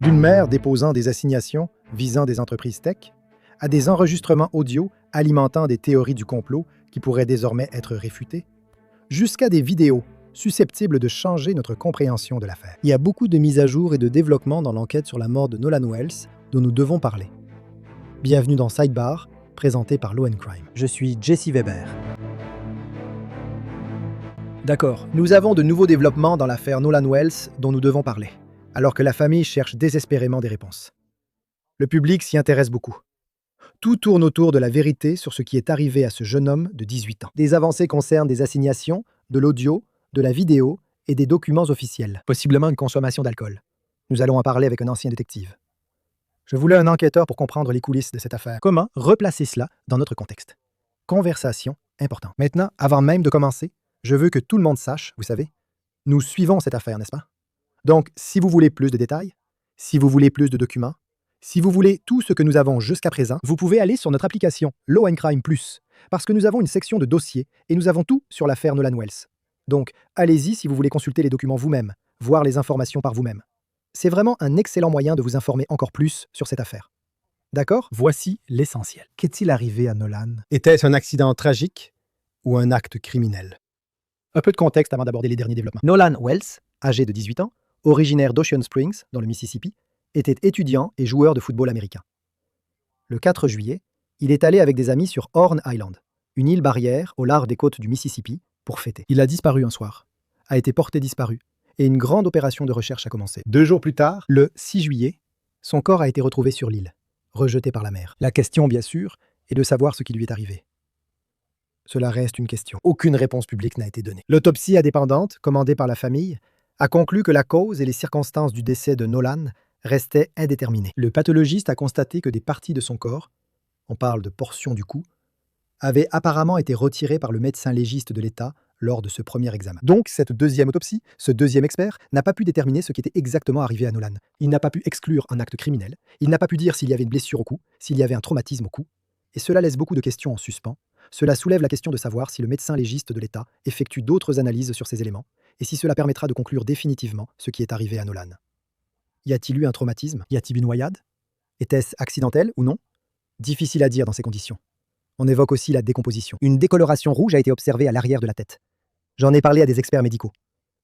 D'une mère déposant des assignations visant des entreprises tech, à des enregistrements audio alimentant des théories du complot qui pourraient désormais être réfutées, jusqu'à des vidéos susceptibles de changer notre compréhension de l'affaire. Il y a beaucoup de mises à jour et de développements dans l'enquête sur la mort de Nolan Wells dont nous devons parler. Bienvenue dans Sidebar, présenté par Law & Crime. Je suis Jesse Weber. D'accord, nous avons de nouveaux développements dans l'affaire Nolan Wells dont nous devons parler, alors que la famille cherche désespérément des réponses. Le public s'y intéresse beaucoup. Tout tourne autour de la vérité sur ce qui est arrivé à ce jeune homme de 18 ans. Des avancées concernent des assignations, de l'audio, de la vidéo et des documents officiels, possiblement une consommation d'alcool. Nous allons en parler avec un ancien détective. Je voulais un enquêteur pour comprendre les coulisses de cette affaire. Comment replacer cela dans notre contexte? Conversation importante. Maintenant, avant même de commencer, je veux que tout le monde sache, vous savez, nous suivons cette affaire, n'est-ce pas? Donc, si vous voulez plus de détails, si vous voulez plus de documents, si vous voulez tout ce que nous avons jusqu'à présent, vous pouvez aller sur notre application Law & Crime Plus, parce que nous avons une section de dossiers et nous avons tout sur l'affaire Nolan Wells. Donc, allez-y si vous voulez consulter les documents vous-même, voir les informations par vous-même. C'est vraiment un excellent moyen de vous informer encore plus sur cette affaire. D'accord? Voici l'essentiel. Qu'est-il arrivé à Nolan? Était-ce un accident tragique ou un acte criminel? Un peu de contexte avant d'aborder les derniers développements. Nolan Wells, âgé de 18 ans, originaire d'Ocean Springs, dans le Mississippi, était étudiant et joueur de football américain. Le 4 juillet, il est allé avec des amis sur Horn Island, une île barrière au large des côtes du Mississippi, pour fêter. Il a disparu un soir, a été porté disparu, et une grande opération de recherche a commencé. 2 jours plus tard, le 6 juillet, son corps a été retrouvé sur l'île, rejeté par la mer. La question, bien sûr, est de savoir ce qui lui est arrivé. Cela reste une question. Aucune réponse publique n'a été donnée. L'autopsie indépendante, commandée par la famille, a conclu que la cause et les circonstances du décès de Nolan restaient indéterminées. Le pathologiste a constaté que des parties de son corps, on parle de portions du cou, avaient apparemment été retirées par le médecin légiste de l'État lors de ce premier examen. Donc, cette deuxième autopsie, ce deuxième expert, n'a pas pu déterminer ce qui était exactement arrivé à Nolan. Il n'a pas pu exclure un acte criminel, il n'a pas pu dire s'il y avait une blessure au cou, s'il y avait un traumatisme au cou, et cela laisse beaucoup de questions en suspens. Cela soulève la question de savoir si le médecin légiste de l'État effectue d'autres analyses sur ces éléments, et si cela permettra de conclure définitivement ce qui est arrivé à Nolan. Y a-t-il eu un traumatisme? Y a-t-il une noyade? Était-ce accidentel ou non? Difficile à dire dans ces conditions. On évoque aussi la décomposition. Une décoloration rouge a été observée à l'arrière de la tête. J'en ai parlé à des experts médicaux.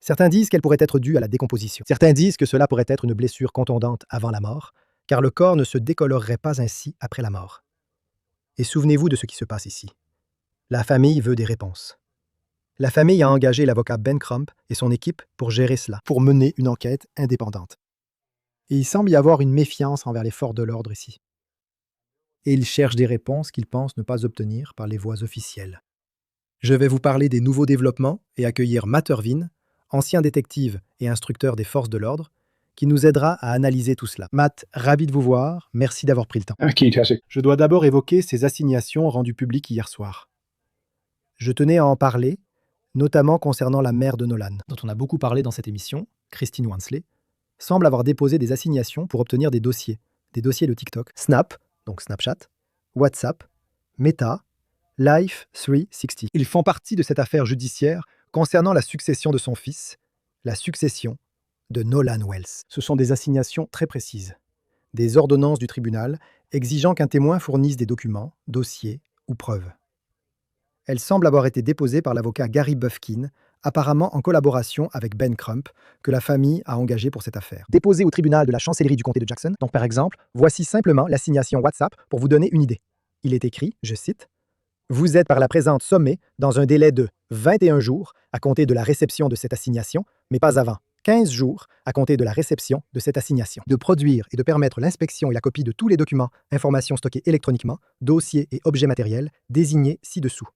Certains disent qu'elle pourrait être due à la décomposition. Certains disent que cela pourrait être une blessure contondante avant la mort, car le corps ne se décolorerait pas ainsi après la mort. Et souvenez-vous de ce qui se passe ici. La famille veut des réponses. La famille a engagé l'avocat Ben Crump et son équipe pour gérer cela, pour mener une enquête indépendante. Et il semble y avoir une méfiance envers les forces de l'ordre ici. Et ils cherchent des réponses qu'ils pensent ne pas obtenir par les voies officielles. Je vais vous parler des nouveaux développements et accueillir Matt Irvin, ancien détective et instructeur des forces de l'ordre, qui nous aidera à analyser tout cela. Matt, ravi de vous voir, merci d'avoir pris le temps. Je dois d'abord évoquer ces assignations rendues publiques hier soir. Je tenais à en parler, notamment concernant la mère de Nolan, dont on a beaucoup parlé dans cette émission, Christine Wansley, semble avoir déposé des assignations pour obtenir des dossiers de TikTok, Snap, donc Snapchat, WhatsApp, Meta, Life 360. Ils font partie de cette affaire judiciaire concernant la succession de son fils, la succession de Nolan Wells. Ce sont des assignations très précises, des ordonnances du tribunal exigeant qu'un témoin fournisse des documents, dossiers ou preuves. Elles semblent avoir été déposées par l'avocat Gary Bufkin, apparemment en collaboration avec Ben Crump, que la famille a engagé pour cette affaire. Déposées au tribunal de la chancellerie du comté de Jackson, donc par exemple, voici simplement l'assignation WhatsApp pour vous donner une idée. Il est écrit, je cite, « Vous êtes par la présente sommé, dans un délai de 21 jours à compter de la réception de cette assignation, mais pas avant 15 jours à compter de la réception de cette assignation, de produire et de permettre l'inspection et la copie de tous les documents, informations stockées électroniquement, dossiers et objets matériels désignés ci-dessous,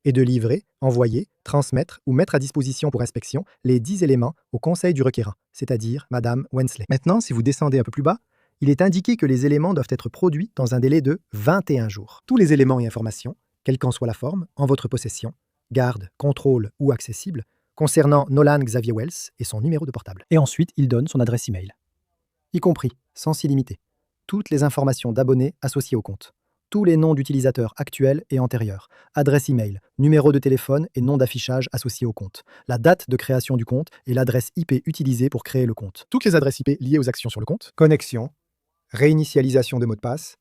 et de livrer, envoyer, transmettre ou mettre à disposition pour inspection les 10 éléments au conseil du requérant, c'est-à-dire Madame Wensley. Maintenant, si vous descendez un peu plus bas, il est indiqué que les éléments doivent être produits dans un délai de 21 jours. Tous les éléments et informations, quelle qu'en soit la forme, en votre possession, garde, contrôle ou accessible, concernant Nolan Xavier Wells et son numéro de portable. Et ensuite, il donne son adresse email, y compris, sans s'y limiter, toutes les informations d'abonnés associées au compte. tous les noms d'utilisateurs actuels et antérieurs, adresse email, numéro de téléphone et nom d'affichage associé au compte, la date de création du compte et l'adresse IP utilisée pour créer le compte. Toutes les adresses IP liées aux actions sur le compte, connexion, réinitialisation de mot de passe,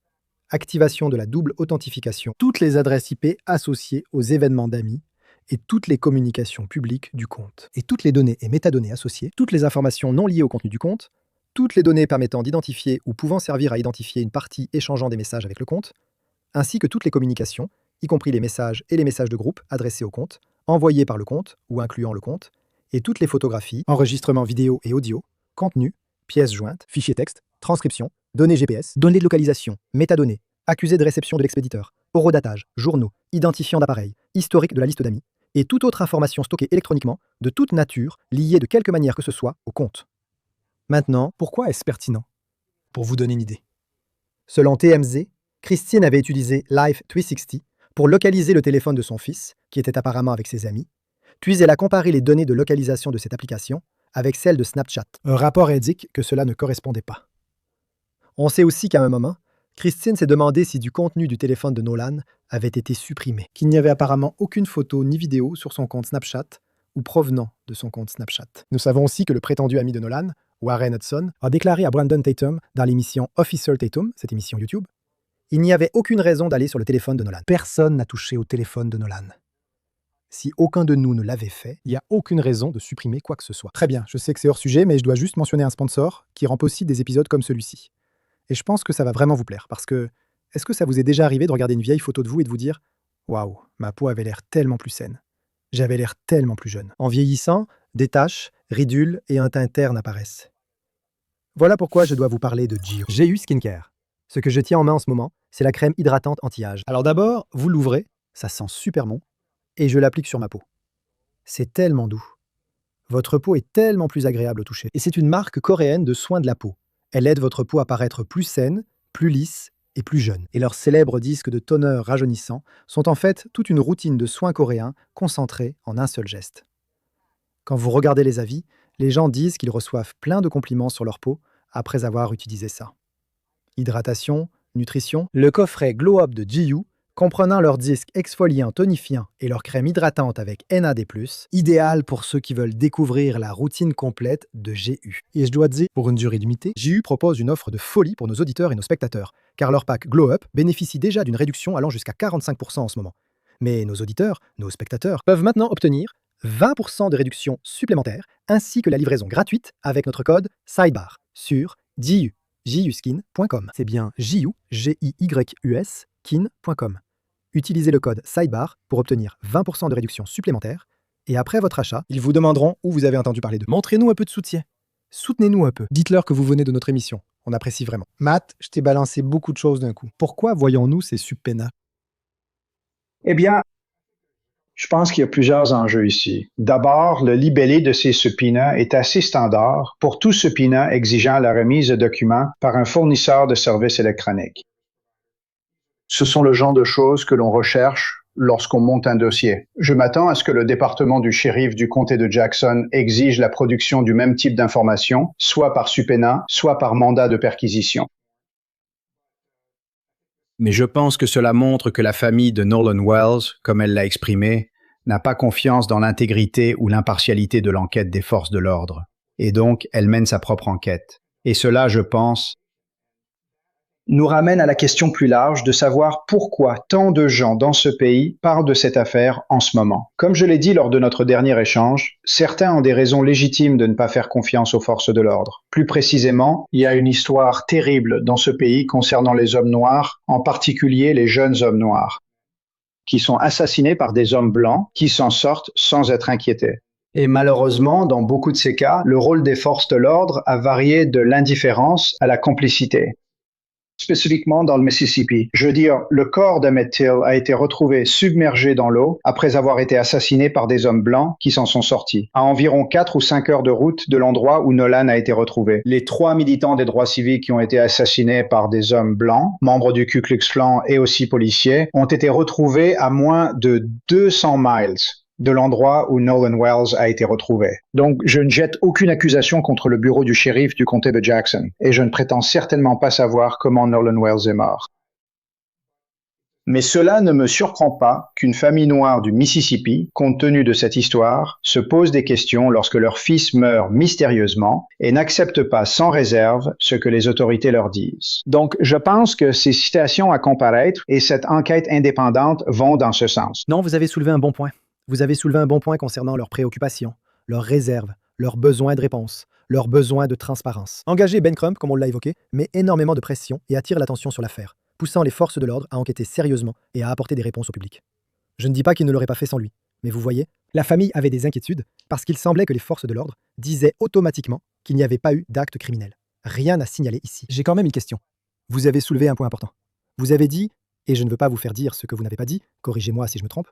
activation de la double authentification, toutes les adresses IP associées aux événements d'amis et toutes les communications publiques du compte, et toutes les données et métadonnées associées, toutes les informations non liées au contenu du compte, toutes les données permettant d'identifier ou pouvant servir à identifier une partie échangeant des messages avec le compte, ainsi que toutes les communications, y compris les messages et les messages de groupe adressés au compte, envoyés par le compte ou incluant le compte, et toutes les photographies, enregistrements vidéo et audio, contenus, pièces jointes, fichiers texte, transcriptions, données GPS, données de localisation, métadonnées, accusés de réception de l'expéditeur, horodatage, journaux, identifiants d'appareils, historique de la liste d'amis, et toute autre information stockée électroniquement, de toute nature, liée de quelque manière que ce soit au compte. Maintenant, pourquoi est-ce pertinent? Pour vous donner une idée. Selon TMZ, Christine avait utilisé Life360 pour localiser le téléphone de son fils, qui était apparemment avec ses amis, puis elle a comparé les données de localisation de cette application avec celles de Snapchat. Un rapport indique que cela ne correspondait pas. On sait aussi qu'à un moment, Christine s'est demandé si du contenu du téléphone de Nolan avait été supprimé, qu'il n'y avait apparemment aucune photo ni vidéo sur son compte Snapchat ou provenant de son compte Snapchat. Nous savons aussi que le prétendu ami de Nolan, Warren Hudson, a déclaré à Brandon Tatum dans l'émission Officer Tatum, cette émission YouTube, il n'y avait aucune raison d'aller sur le téléphone de Nolan. Personne n'a touché au téléphone de Nolan. Si aucun de nous ne l'avait fait, il n'y a aucune raison de supprimer quoi que ce soit. Très bien, je sais que c'est hors sujet, mais je dois juste mentionner un sponsor qui rend possible des épisodes comme celui-ci. Et je pense que ça va vraiment vous plaire, parce que est-ce que ça vous est déjà arrivé de regarder une vieille photo de vous et de vous dire « Waouh, ma peau avait l'air tellement plus saine. J'avais l'air tellement plus jeune. » En vieillissant, des taches, ridules et un teint terne apparaissent. Voilà pourquoi je dois vous parler de GU Skincare. Ce que je tiens en main en ce moment, c'est la crème hydratante anti-âge. Alors d'abord, vous l'ouvrez, ça sent super bon, et je l'applique sur ma peau. C'est tellement doux. Votre peau est tellement plus agréable au toucher. Et c'est une marque coréenne de soins de la peau. Elle aide votre peau à paraître plus saine, plus lisse et plus jeune. Et leurs célèbres disques de toner rajeunissant sont en fait toute une routine de soins coréens concentrés en un seul geste. Quand vous regardez les avis, les gens disent qu'ils reçoivent plein de compliments sur leur peau après avoir utilisé ça. Hydratation, nutrition, le coffret Glow Up de GU, comprenant leurs disques exfoliants tonifiants et leur crème hydratante avec NAD+, idéal pour ceux qui veulent découvrir la routine complète de GU. Et je dois dire, pour une durée limitée, GU propose une offre de folie pour nos auditeurs et nos spectateurs, car leur pack Glow Up bénéficie déjà d'une réduction allant jusqu'à 45% en ce moment. Mais nos auditeurs, nos spectateurs, peuvent maintenant obtenir 20% de réduction supplémentaire, ainsi que la livraison gratuite avec notre code SIDEBAR sur juskin.com. C'est bien JUGIYUS skin.com. Utilisez le code SIDEBAR pour obtenir 20% de réduction supplémentaire et après votre achat, ils vous demanderont où vous avez entendu parler d'eux. Montrez-nous un peu de soutien. Soutenez-nous un peu. Dites-leur que vous venez de notre émission. On apprécie vraiment. Matt, je t'ai balancé beaucoup de choses d'un coup. Pourquoi voyons-nous ces subpoenas? Eh bien, je pense qu'il y a plusieurs enjeux ici. D'abord, le libellé de ces subpoenas est assez standard pour tout subpoena exigeant la remise de documents par un fournisseur de services électroniques. Ce sont le genre de choses que l'on recherche lorsqu'on monte un dossier. Je m'attends à ce que le département du shérif du comté de Jackson exige la production du même type d'informations, soit par subpoena, soit par mandat de perquisition. Mais je pense que cela montre que la famille de Nolan Wells, comme elle l'a exprimé, n'a pas confiance dans l'intégrité ou l'impartialité de l'enquête des forces de l'ordre. Et donc, elle mène sa propre enquête. Et cela, je pense, nous ramène à la question plus large de savoir pourquoi tant de gens dans ce pays parlent de cette affaire en ce moment. Comme je l'ai dit lors de notre dernier échange, certains ont des raisons légitimes de ne pas faire confiance aux forces de l'ordre. Plus précisément, il y a une histoire terrible dans ce pays concernant les hommes noirs, en particulier les jeunes hommes noirs, qui sont assassinés par des hommes blancs qui s'en sortent sans être inquiétés. Et malheureusement, dans beaucoup de ces cas, le rôle des forces de l'ordre a varié de l'indifférence à la complicité. Spécifiquement dans le Mississippi. Je veux dire, le corps d'Emmett Till a été retrouvé submergé dans l'eau après avoir été assassiné par des hommes blancs qui s'en sont sortis, à environ 4 ou 5 heures de route de l'endroit où Nolan a été retrouvé. Les 3 militants des droits civiques qui ont été assassinés par des hommes blancs, membres du Ku Klux Klan et aussi policiers, ont été retrouvés à moins de 200 miles de l'endroit où Nolan Wells a été retrouvé. Donc, je ne jette aucune accusation contre le bureau du shérif du comté de Jackson, et je ne prétends certainement pas savoir comment Nolan Wells est mort. Mais cela ne me surprend pas qu'une famille noire du Mississippi, compte tenu de cette histoire, se pose des questions lorsque leur fils meurt mystérieusement et n'accepte pas sans réserve ce que les autorités leur disent. Donc, je pense que ces citations à comparaître et cette enquête indépendante vont dans ce sens. Non, vous avez soulevé un bon point. Vous avez soulevé un bon point concernant leurs préoccupations, leurs réserves, leurs besoins de réponse, leurs besoins de transparence. Engager Ben Crump, comme on l'a évoqué, met énormément de pression et attire l'attention sur l'affaire, poussant les forces de l'ordre à enquêter sérieusement et à apporter des réponses au public. Je ne dis pas qu'il ne l'aurait pas fait sans lui, mais vous voyez, la famille avait des inquiétudes parce qu'il semblait que les forces de l'ordre disaient automatiquement qu'il n'y avait pas eu d'acte criminel. Rien à signaler ici. J'ai quand même une question. Vous avez soulevé un point important. Vous avez dit, et je ne veux pas vous faire dire ce que vous n'avez pas dit, corrigez-moi si je me trompe,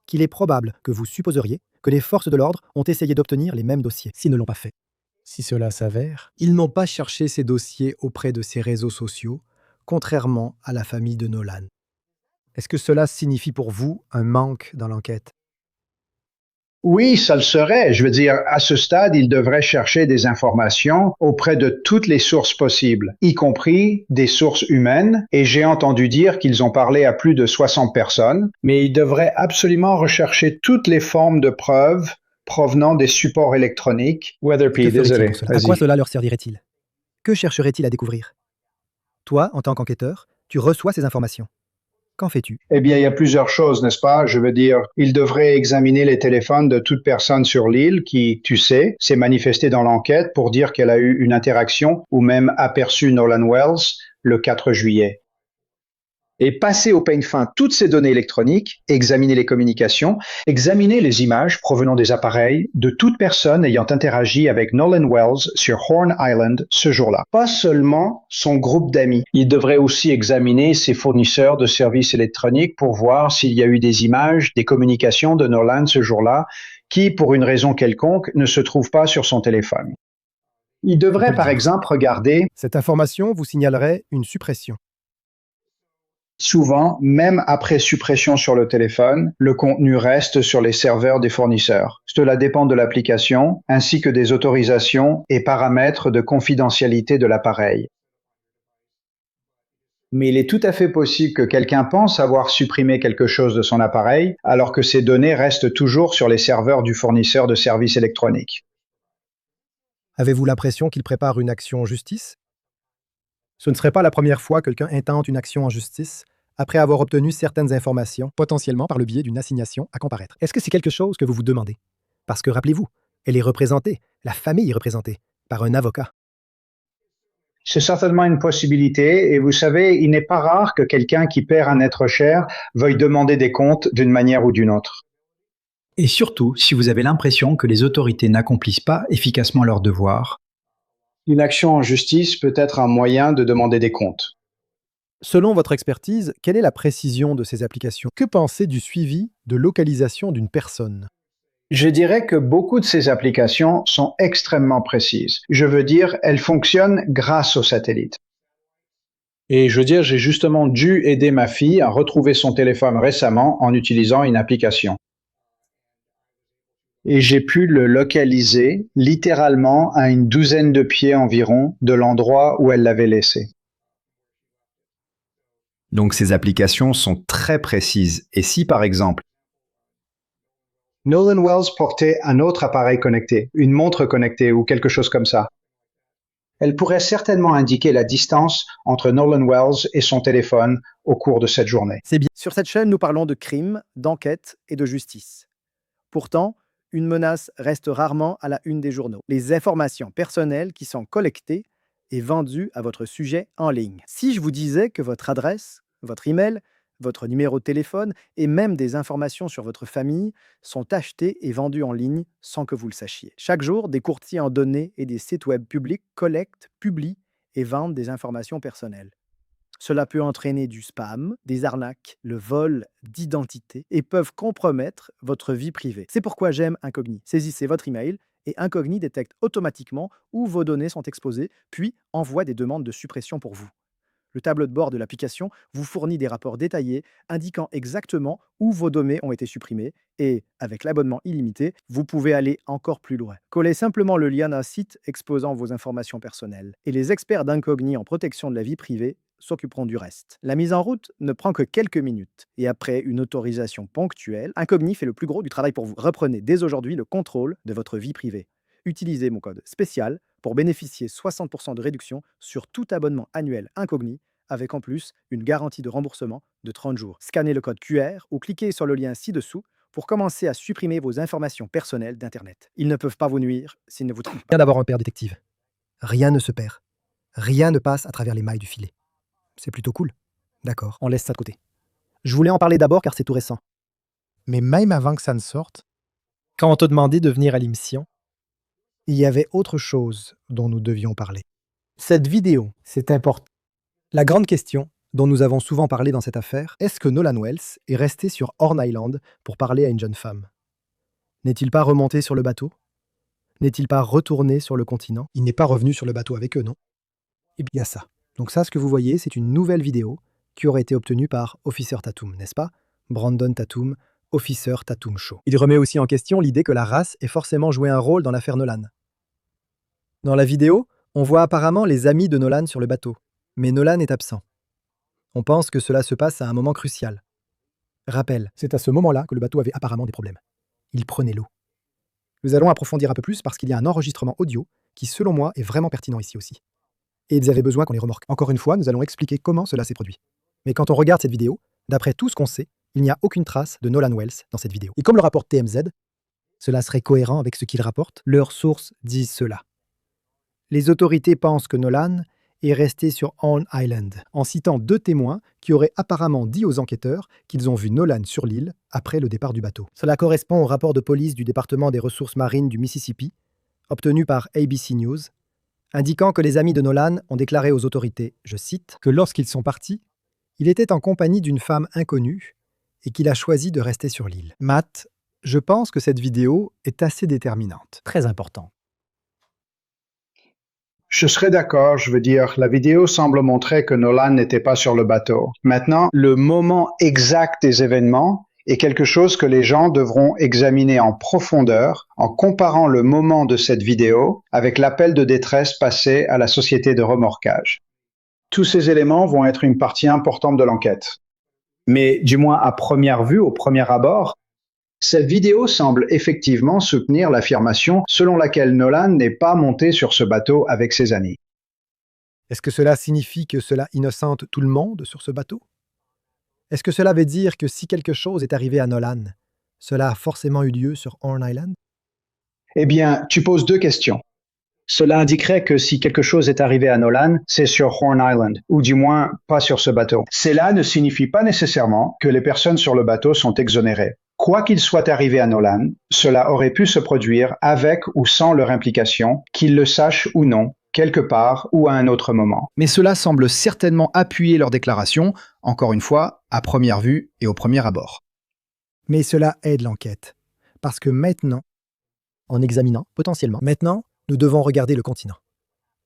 qu'il est probable que vous supposeriez que les forces de l'ordre ont essayé d'obtenir les mêmes dossiers, s'ils ne l'ont pas fait. Si cela s'avère, ils n'ont pas cherché ces dossiers auprès de ces réseaux sociaux, contrairement à la famille de Nolan. Est-ce que cela signifie pour vous un manque dans l'enquête? Oui, ça le serait. Je veux dire, à ce stade, ils devraient chercher des informations auprès de toutes les sources possibles, y compris des sources humaines, et j'ai entendu dire qu'ils ont parlé à plus de 60 personnes, mais ils devraient absolument rechercher toutes les formes de preuves provenant des supports électroniques. Que ferait-il pour cela? À quoi cela leur servirait-il? Que chercherait-il à découvrir? Toi, en tant qu'enquêteur, tu reçois ces informations. Qu'en fais-tu? Eh bien, il y a plusieurs choses, n'est-ce pas? Je veux dire, ils devraient examiner les téléphones de toute personne sur l'île qui, tu sais, s'est manifestée dans l'enquête pour dire qu'elle a eu une interaction ou même aperçu Nolan Wells le 4 juillet. Et passer au peigne fin toutes ces données électroniques, examiner les communications, examiner les images provenant des appareils de toute personne ayant interagi avec Nolan Wells sur Horn Island ce jour-là. Pas seulement son groupe d'amis. Il devrait aussi examiner ses fournisseurs de services électroniques pour voir s'il y a eu des images, des communications de Nolan ce jour-là qui, pour une raison quelconque, ne se trouvent pas sur son téléphone. Il devrait, par exemple, regarder. Cette information vous signalerait une suppression. Souvent, même après suppression sur le téléphone, le contenu reste sur les serveurs des fournisseurs. Cela dépend de l'application, ainsi que des autorisations et paramètres de confidentialité de l'appareil. Mais il est tout à fait possible que quelqu'un pense avoir supprimé quelque chose de son appareil, alors que ces données restent toujours sur les serveurs du fournisseur de services électroniques. Avez-vous l'impression qu'il prépare une action en justice? Ce ne serait pas la première fois que quelqu'un intente une action en justice après avoir obtenu certaines informations, potentiellement par le biais d'une assignation à comparaître. Est-ce que c'est quelque chose que vous vous demandez? Parce que rappelez-vous, elle est représentée, la famille est représentée, par un avocat. C'est certainement une possibilité, et vous savez, il n'est pas rare que quelqu'un qui perd un être cher veuille demander des comptes d'une manière ou d'une autre. Et surtout, si vous avez l'impression que les autorités n'accomplissent pas efficacement leur devoir, Une action en justice peut être un moyen de demander des comptes. Selon votre expertise, quelle est la précision de ces applications? Que pensez du suivi de localisation d'une personne? Je dirais que beaucoup de ces applications sont extrêmement précises. Je veux dire, elles fonctionnent grâce aux satellites. Et je veux dire, j'ai justement dû aider ma fille à retrouver son téléphone récemment en utilisant une application. Et j'ai pu le localiser littéralement à une douzaine de pieds environ de l'endroit où elle l'avait laissé. donc ces applications sont très précises. Et si par exemple, Nolan Wells portait un autre appareil connecté, une montre connectée ou quelque chose comme ça. Elle pourrait certainement indiquer la distance entre Nolan Wells et son téléphone au cours de cette journée. C'est bien. Sur cette chaîne, nous parlons de crimes, d'enquête et de justice. Pourtant, une menace reste rarement à la une des journaux. Les informations personnelles qui sont collectées et vendues à votre sujet en ligne. Si je vous disais que votre adresse, votre email, votre numéro de téléphone et même des informations sur votre famille sont achetées et vendues en ligne sans que vous le sachiez. Chaque jour, des courtiers en données et des sites web publics collectent, publient et vendent des informations personnelles. Cela peut entraîner du spam, des arnaques, le vol d'identité et peuvent compromettre votre vie privée. C'est pourquoi j'aime Incogni. Saisissez votre email et Incogni détecte automatiquement où vos données sont exposées, puis envoie des demandes de suppression pour vous. Le tableau de bord de l'application vous fournit des rapports détaillés indiquant exactement où vos données ont été supprimées et, avec l'abonnement illimité, vous pouvez aller encore plus loin. Collez simplement le lien d'un site exposant vos informations personnelles et les experts d'Incogni en protection de la vie privée s'occuperont du reste. La mise en route ne prend que quelques minutes. Et après une autorisation ponctuelle, Incogni fait le plus gros du travail pour vous. Reprenez dès aujourd'hui le contrôle de votre vie privée. Utilisez mon code spécial pour bénéficier 60% de réduction sur tout abonnement annuel Incogni, avec en plus une garantie de remboursement de 30 jours. Scannez le code QR ou cliquez sur le lien ci-dessous pour commencer à supprimer vos informations personnelles d'Internet. Ils ne peuvent pas vous nuire s'ils ne vous trompent pas. Bien d'avoir un père détective. Rien ne se perd. Rien ne passe à travers les mailles du filet. C'est plutôt cool. D'accord, on laisse ça de côté. Je voulais en parler d'abord car c'est tout récent. Mais même avant que ça ne sorte, quand on t'a demandé de venir à l'émission, il y avait autre chose dont nous devions parler. Cette vidéo, c'est important. La grande question, dont nous avons souvent parlé dans cette affaire, est-ce que Nolan Wells est resté sur Horn Island pour parler à une jeune femme? N'est-il pas remonté sur le bateau? N'est-il pas retourné sur le continent? Il n'est pas revenu sur le bateau avec eux, non? Et bien ça. Donc ça, ce que vous voyez, c'est une nouvelle vidéo qui aurait été obtenue par Officer Tatum, n'est-ce pas? Brandon Tatum, Officer Tatum Show. Il remet aussi en question l'idée que la race ait forcément joué un rôle dans l'affaire Nolan. Dans la vidéo, on voit apparemment les amis de Nolan sur le bateau, mais Nolan est absent. On pense que cela se passe à un moment crucial. Rappel, c'est à ce moment-là que le bateau avait apparemment des problèmes. Il prenait l'eau. Nous allons approfondir un peu plus parce qu'il y a un enregistrement audio qui, selon moi, est vraiment pertinent ici aussi. Et ils avaient besoin qu'on les remorque. Encore une fois, nous allons expliquer comment cela s'est produit. Mais quand on regarde cette vidéo, d'après tout ce qu'on sait, il n'y a aucune trace de Nolan Wells dans cette vidéo. Et comme le rapporte TMZ, cela serait cohérent avec ce qu'il rapporte, leurs sources disent cela. Les autorités pensent que Nolan est resté sur Horn Island, en citant 2 témoins qui auraient apparemment dit aux enquêteurs qu'ils ont vu Nolan sur l'île après le départ du bateau. Cela correspond au rapport de police du département des ressources marines du Mississippi, obtenu par ABC News, indiquant que les amis de Nolan ont déclaré aux autorités, je cite, que lorsqu'ils sont partis, il était en compagnie d'une femme inconnue et qu'il a choisi de rester sur l'île. Matt, je pense que cette vidéo est assez déterminante. Très important. Je serais d'accord, je veux dire, la vidéo semble montrer que Nolan n'était pas sur le bateau. Maintenant, le moment exact des événements est quelque chose que les gens devront examiner en profondeur en comparant le moment de cette vidéo avec l'appel de détresse passé à la société de remorquage. Tous ces éléments vont être une partie importante de l'enquête. Mais du moins à première vue, au premier abord, cette vidéo semble effectivement soutenir l'affirmation selon laquelle Nolan n'est pas monté sur ce bateau avec ses amis. Est-ce que cela signifie que cela innocente tout le monde sur ce bateau? Est-ce que cela veut dire que si quelque chose est arrivé à Nolan, cela a forcément eu lieu sur Horn Island? Eh bien, tu poses 2 questions. Cela indiquerait que si quelque chose est arrivé à Nolan, c'est sur Horn Island, ou du moins pas sur ce bateau. Cela ne signifie pas nécessairement que les personnes sur le bateau sont exonérées. Quoi qu'il soit arrivé à Nolan, cela aurait pu se produire avec ou sans leur implication, qu'ils le sachent ou non, quelque part ou à un autre moment. Mais cela semble certainement appuyer leur déclaration, encore une fois, à première vue et au premier abord. Mais cela aide l'enquête. Parce que maintenant, en examinant, potentiellement, maintenant, nous devons regarder le continent.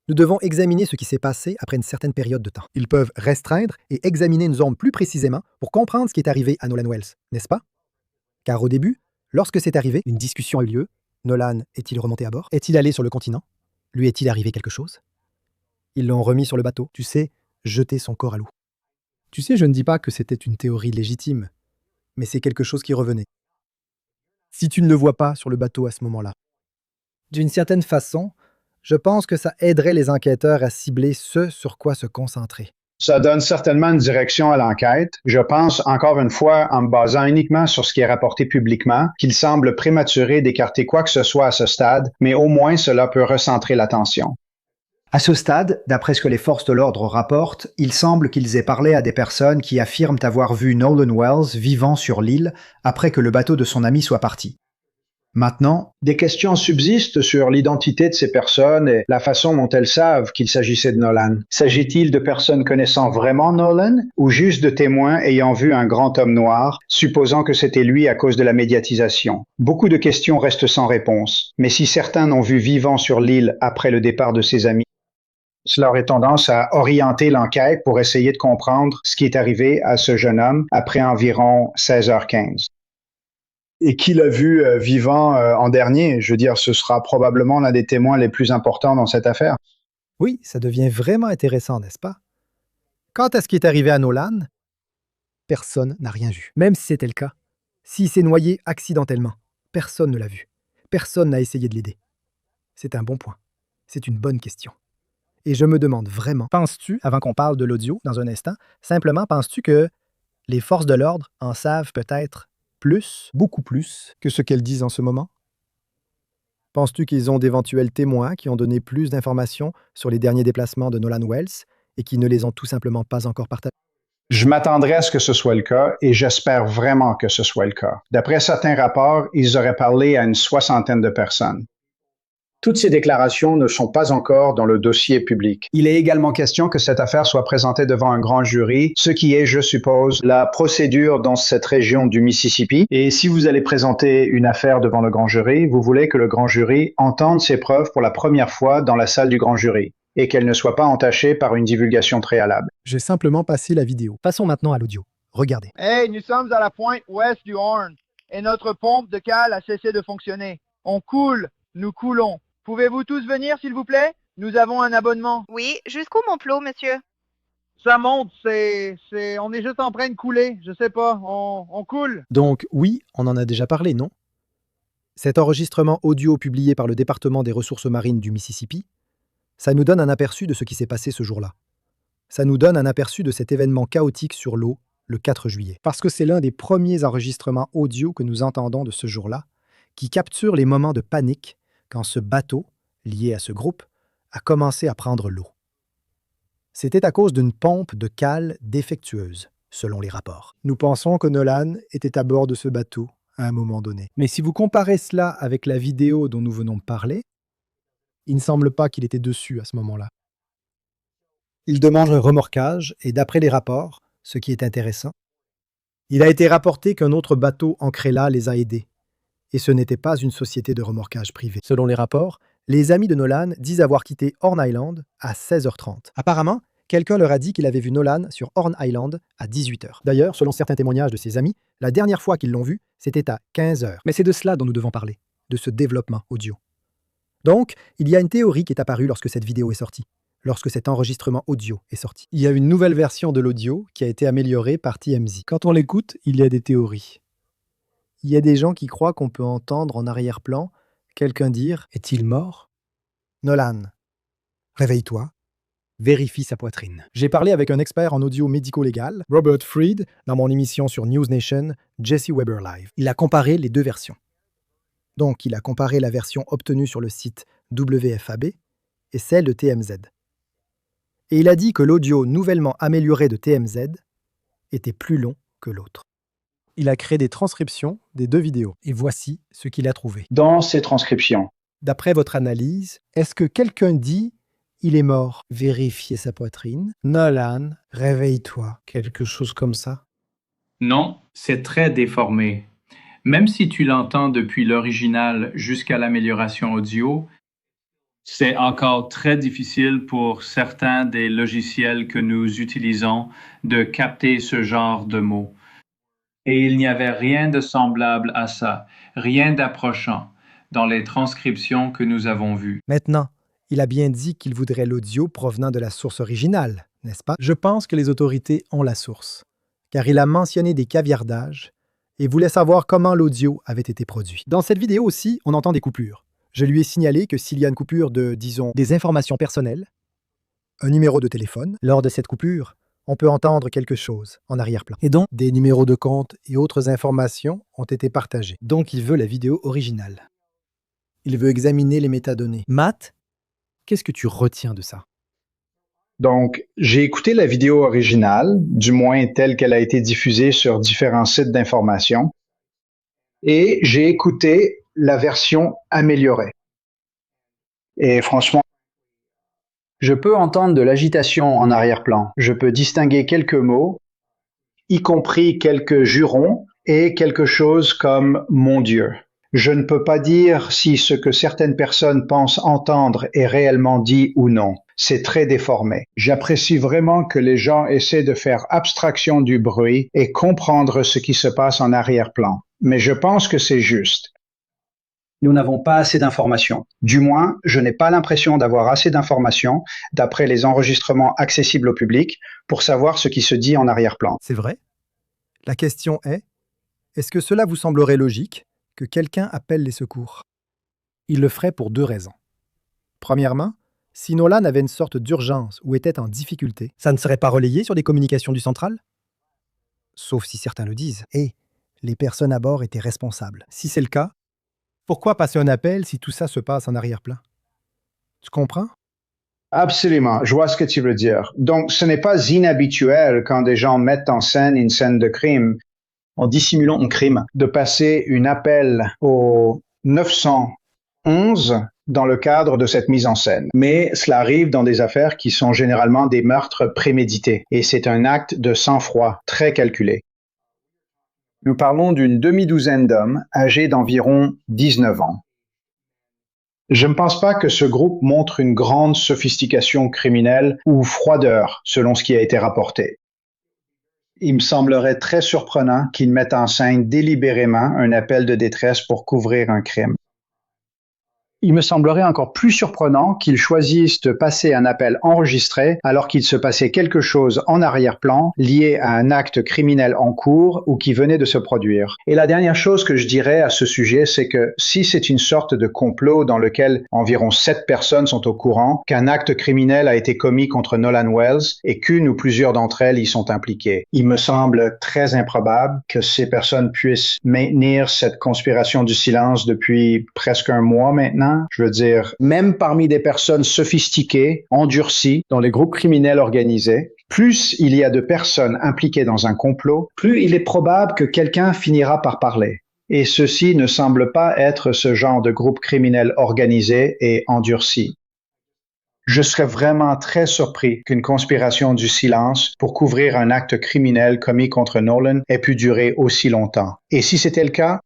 Nous devons examiner ce qui s'est passé après une certaine période de temps. Ils peuvent restreindre et examiner une zone plus précisément pour comprendre ce qui est arrivé à Nolan Wells, n'est-ce pas? Car au début, lorsque c'est arrivé, une discussion a eu lieu. Nolan est-il remonté à bord? Est-il allé sur le continent? Lui est-il arrivé quelque chose? Ils l'ont remis sur le bateau, tu sais, jeter son corps à l'eau. Tu sais, je ne dis pas que c'était une théorie légitime, mais c'est quelque chose qui revenait. Si tu ne le vois pas sur le bateau à ce moment-là, d'une certaine façon, je pense que ça aiderait les enquêteurs à cibler ce sur quoi se concentrer. Ça donne certainement une direction à l'enquête. Je pense, encore une fois, en me basant uniquement sur ce qui est rapporté publiquement, qu'il semble prématuré d'écarter quoi que ce soit à ce stade, mais au moins cela peut recentrer l'attention. À ce stade, d'après ce que les forces de l'ordre rapportent, il semble qu'ils aient parlé à des personnes qui affirment avoir vu Nolan Wells vivant sur l'île après que le bateau de son ami soit parti. Maintenant, des questions subsistent sur l'identité de ces personnes et la façon dont elles savent qu'il s'agissait de Nolan. S'agit-il de personnes connaissant vraiment Nolan ou juste de témoins ayant vu un grand homme noir, supposant que c'était lui à cause de la médiatisation? Beaucoup de questions restent sans réponse, mais si certains l'ont vu vivant sur l'île après le départ de ses amis, cela aurait tendance à orienter l'enquête pour essayer de comprendre ce qui est arrivé à ce jeune homme après environ 16h15. Et qui l'a vu vivant en dernier? Je veux dire, ce sera probablement l'un des témoins les plus importants dans cette affaire. Oui, ça devient vraiment intéressant, n'est-ce pas? Quant à ce qui est arrivé à Nolan, personne n'a rien vu. Même si c'était le cas, s'il s'est noyé accidentellement, personne ne l'a vu. Personne n'a essayé de l'aider. C'est un bon point. C'est une bonne question. Et je me demande vraiment, penses-tu, avant qu'on parle de l'audio dans un instant, simplement penses-tu que les forces de l'ordre en savent peut-être plus, beaucoup plus, que ce qu'elles disent en ce moment? Penses-tu qu'ils ont d'éventuels témoins qui ont donné plus d'informations sur les derniers déplacements de Nolan Wells et qui ne les ont tout simplement pas encore partagés? Je m'attendrais à ce que ce soit le cas et j'espère vraiment que ce soit le cas. D'après certains rapports, ils auraient parlé à une 60aine de personnes. Toutes ces déclarations ne sont pas encore dans le dossier public. Il est également question que cette affaire soit présentée devant un grand jury, ce qui est, je suppose, la procédure dans cette région du Mississippi. Et si vous allez présenter une affaire devant le grand jury, vous voulez que le grand jury entende ces preuves pour la première fois dans la salle du grand jury et qu'elles ne soient pas entachées par une divulgation préalable. J'ai simplement passé la vidéo. Passons maintenant à l'audio. Regardez. Hey, nous sommes à la pointe ouest du Horn et notre pompe de cale a cessé de fonctionner. On coule, nous coulons. Pouvez-vous tous venir, s'il vous plaît? Nous avons un abonnement. Oui, jusqu'où mon plot, monsieur? Ça monte, on est juste en train de couler. Je sais pas, on coule. Donc oui, on en a déjà parlé, non? Cet enregistrement audio publié par le département des ressources marines du Mississippi, ça nous donne un aperçu de ce qui s'est passé ce jour-là. Ça nous donne un aperçu de cet événement chaotique sur l'eau le 4 juillet. Parce que c'est l'un des premiers enregistrements audio que nous entendons de ce jour-là, qui capture les moments de panique quand ce bateau, lié à ce groupe, a commencé à prendre l'eau. C'était à cause d'une pompe de cale défectueuse, selon les rapports. Nous pensons que Nolan était à bord de ce bateau à un moment donné. Mais si vous comparez cela avec la vidéo dont nous venons de parler, il ne semble pas qu'il était dessus à ce moment-là. Il demande un remorquage et d'après les rapports, ce qui est intéressant, il a été rapporté qu'un autre bateau ancré là les a aidés. Et ce n'était pas une société de remorquage privée. Selon les rapports, les amis de Nolan disent avoir quitté Horn Island à 16h30. Apparemment, quelqu'un leur a dit qu'il avait vu Nolan sur Horn Island à 18h. D'ailleurs, selon certains témoignages de ses amis, la dernière fois qu'ils l'ont vu, c'était à 15h. Mais c'est de cela dont nous devons parler, de ce développement audio. Donc, il y a une théorie qui est apparue lorsque cette vidéo est sortie, lorsque cet enregistrement audio est sorti. Il y a une nouvelle version de l'audio qui a été améliorée par TMZ. Quand on l'écoute, il y a des théories. Il y a des gens qui croient qu'on peut entendre en arrière-plan quelqu'un dire « Est-il mort ?» Nolan, réveille-toi, vérifie sa poitrine. J'ai parlé avec un expert en audio médico-légal, Robert Fried, dans mon émission sur News Nation, Jesse Weber Live. Il a comparé les deux versions. Donc, il a comparé la version obtenue sur le site WFAB et celle de TMZ. Et il a dit que l'audio nouvellement amélioré de TMZ était plus long que l'autre. Il a créé des transcriptions des deux vidéos. Et voici ce qu'il a trouvé. Dans ces transcriptions, D'après votre analyse, est-ce que quelqu'un dit « Il est mort, vérifiez sa poitrine » ? Nolan, réveille-toi. Quelque chose comme ça. Non, c'est très déformé. Même si tu l'entends depuis l'original jusqu'à l'amélioration audio, c'est encore très difficile pour certains des logiciels que nous utilisons de capter ce genre de mots. Et il n'y avait rien de semblable à ça, rien d'approchant dans les transcriptions que nous avons vues. Maintenant, il a bien dit qu'il voudrait l'audio provenant de la source originale, n'est-ce pas? Je pense que les autorités ont la source, car il a mentionné des caviardages et voulait savoir comment l'audio avait été produit. Dans cette vidéo aussi, on entend des coupures. Je lui ai signalé que s'il y a une coupure de, disons, des informations personnelles, un numéro de téléphone, lors de cette coupure, on peut entendre quelque chose en arrière-plan. Et donc, des numéros de compte et autres informations ont été partagés. Donc, il veut la vidéo originale. Il veut examiner les métadonnées. Matt, qu'est-ce que tu retiens de ça? donc, j'ai écouté la vidéo originale, du moins telle qu'elle a été diffusée sur différents sites d'information, et j'ai écouté la version améliorée. Et franchement, je peux entendre de l'agitation en arrière-plan. Je peux distinguer quelques mots, y compris quelques jurons et quelque chose comme « mon Dieu ». Je ne peux pas dire si ce que certaines personnes pensent entendre est réellement dit ou non. C'est très déformé. J'apprécie vraiment que les gens essaient de faire abstraction du bruit et comprendre ce qui se passe en arrière-plan. Mais je pense que c'est juste. Nous n'avons pas assez d'informations. Du moins, je n'ai pas l'impression d'avoir assez d'informations, d'après les enregistrements accessibles au public, pour savoir ce qui se dit en arrière-plan. C'est vrai? La question est-ce que cela vous semblerait logique que quelqu'un appelle les secours? Il le ferait pour 2 raisons. Premièrement, si Nolan avait une sorte d'urgence ou était en difficulté, ça ne serait pas relayé sur les communications du central? Sauf si certains le disent. Et les personnes à bord étaient responsables. Si c'est le cas, pourquoi passer un appel si tout ça se passe en arrière-plan? Tu comprends? Absolument, je vois ce que tu veux dire. Donc, ce n'est pas inhabituel quand des gens mettent en scène une scène de crime, en dissimulant un crime, de passer un appel au 911 dans le cadre de cette mise en scène. Mais cela arrive dans des affaires qui sont généralement des meurtres prémédités, et c'est un acte de sang-froid très calculé. Nous parlons d'une demi-douzaine d'hommes âgés d'environ 19 ans. Je ne pense pas que ce groupe montre une grande sophistication criminelle ou froideur, selon ce qui a été rapporté. Il me semblerait très surprenant qu'ils mettent en scène délibérément un appel de détresse pour couvrir un crime. Il me semblerait encore plus surprenant qu'ils choisissent de passer un appel enregistré alors qu'il se passait quelque chose en arrière-plan lié à un acte criminel en cours ou qui venait de se produire. Et la dernière chose que je dirais à ce sujet, c'est que si c'est une sorte de complot dans lequel environ 7 personnes sont au courant qu'un acte criminel a été commis contre Nolan Wells et qu'une ou plusieurs d'entre elles y sont impliquées, il me semble très improbable que ces personnes puissent maintenir cette conspiration du silence depuis presque un mois maintenant. Je veux dire, même parmi des personnes sophistiquées, endurcies, dans les groupes criminels organisés, plus il y a de personnes impliquées dans un complot, plus il est probable que quelqu'un finira par parler. Et ceci ne semble pas être ce genre de groupe criminel organisé et endurci. Je serais vraiment très surpris qu'une conspiration du silence pour couvrir un acte criminel commis contre Nolan ait pu durer aussi longtemps. Et si c'était le cas,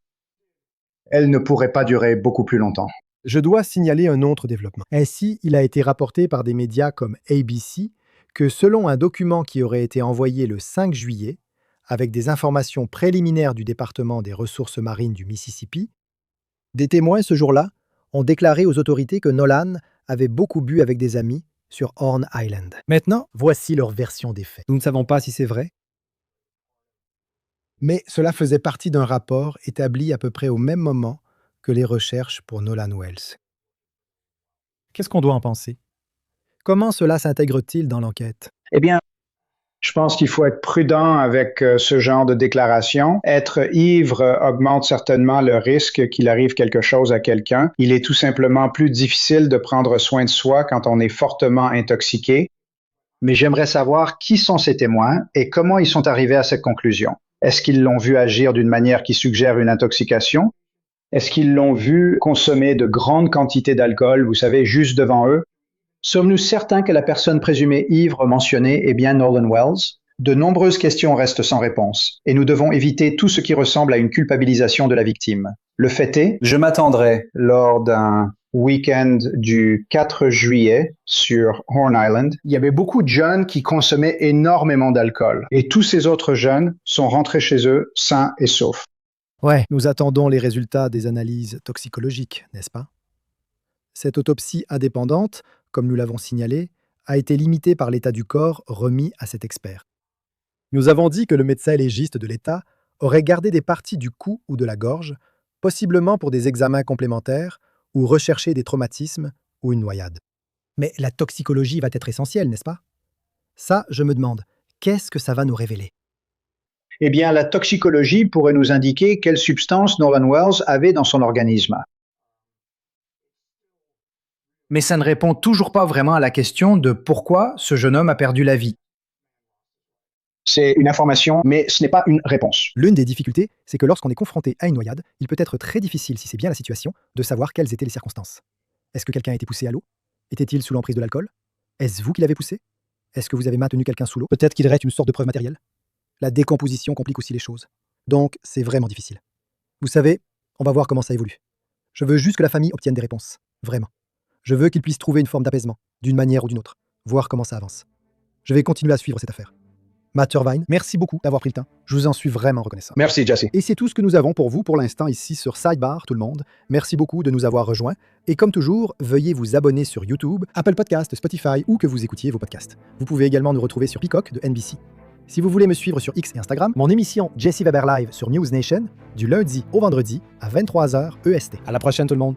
elle ne pourrait pas durer beaucoup plus longtemps. Je dois signaler un autre développement. Ainsi, il a été rapporté par des médias comme ABC que selon un document qui aurait été envoyé le 5 juillet, avec des informations préliminaires du département des ressources marines du Mississippi, des témoins ce jour-là ont déclaré aux autorités que Nolan avait beaucoup bu avec des amis sur Horn Island. Maintenant, voici leur version des faits. Nous ne savons pas si c'est vrai, mais cela faisait partie d'un rapport établi à peu près au même moment que les recherches pour Nolan Wells. Qu'est-ce qu'on doit en penser? Comment cela s'intègre-t-il dans l'enquête? Eh bien, je pense qu'il faut être prudent avec ce genre de déclaration. Être ivre augmente certainement le risque qu'il arrive quelque chose à quelqu'un. Il est tout simplement plus difficile de prendre soin de soi quand on est fortement intoxiqué. Mais j'aimerais savoir qui sont ces témoins et comment ils sont arrivés à cette conclusion. Est-ce qu'ils l'ont vu agir d'une manière qui suggère une intoxication? Est-ce qu'ils l'ont vu consommer de grandes quantités d'alcool, vous savez, juste devant eux? Sommes-nous certains que la personne présumée ivre mentionnée est bien Nolan Wells? De nombreuses questions restent sans réponse, et nous devons éviter tout ce qui ressemble à une culpabilisation de la victime. Le fait est, je m'attendrais, lors d'un week-end du 4 juillet sur Horn Island, il y avait beaucoup de jeunes qui consommaient énormément d'alcool, et tous ces autres jeunes sont rentrés chez eux sains et saufs. Ouais, nous attendons les résultats des analyses toxicologiques, n'est-ce pas? Cette autopsie indépendante, comme nous l'avons signalé, a été limitée par l'état du corps remis à cet expert. Nous avons dit que le médecin légiste de l'État aurait gardé des parties du cou ou de la gorge, possiblement pour des examens complémentaires ou rechercher des traumatismes ou une noyade. Mais la toxicologie va être essentielle, n'est-ce pas? Ça, je me demande, qu'est-ce que ça va nous révéler? Eh bien, la toxicologie pourrait nous indiquer quelle substance Nolan Wells avait dans son organisme. Mais ça ne répond toujours pas vraiment à la question de pourquoi ce jeune homme a perdu la vie. C'est une information, mais ce n'est pas une réponse. L'une des difficultés, c'est que lorsqu'on est confronté à une noyade, il peut être très difficile, si c'est bien la situation, de savoir quelles étaient les circonstances. Est-ce que quelqu'un a été poussé à l'eau? Était-il sous l'emprise de l'alcool? Est-ce vous qui l'avez poussé? Est-ce que vous avez maintenu quelqu'un sous l'eau? Peut-être qu'il reste une sorte de preuve matérielle. La décomposition complique aussi les choses. Donc, c'est vraiment difficile. Vous savez, on va voir comment ça évolue. Je veux juste que la famille obtienne des réponses. Vraiment. Je veux qu'ils puissent trouver une forme d'apaisement, d'une manière ou d'une autre. Voir comment ça avance. Je vais continuer à suivre cette affaire. Matt Irvine, merci beaucoup d'avoir pris le temps. Je vous en suis vraiment reconnaissant. Merci, Jesse. Et c'est tout ce que nous avons pour vous pour l'instant ici sur Sidebar, tout le monde. Merci beaucoup de nous avoir rejoints. Et comme toujours, veuillez vous abonner sur YouTube, Apple Podcasts, Spotify ou que vous écoutiez vos podcasts. Vous pouvez également nous retrouver sur Peacock de NBC. Si vous voulez me suivre sur X et Instagram, mon émission Jesse Weber Live sur News Nation, du lundi au vendredi à 23h EST. À la prochaine tout le monde!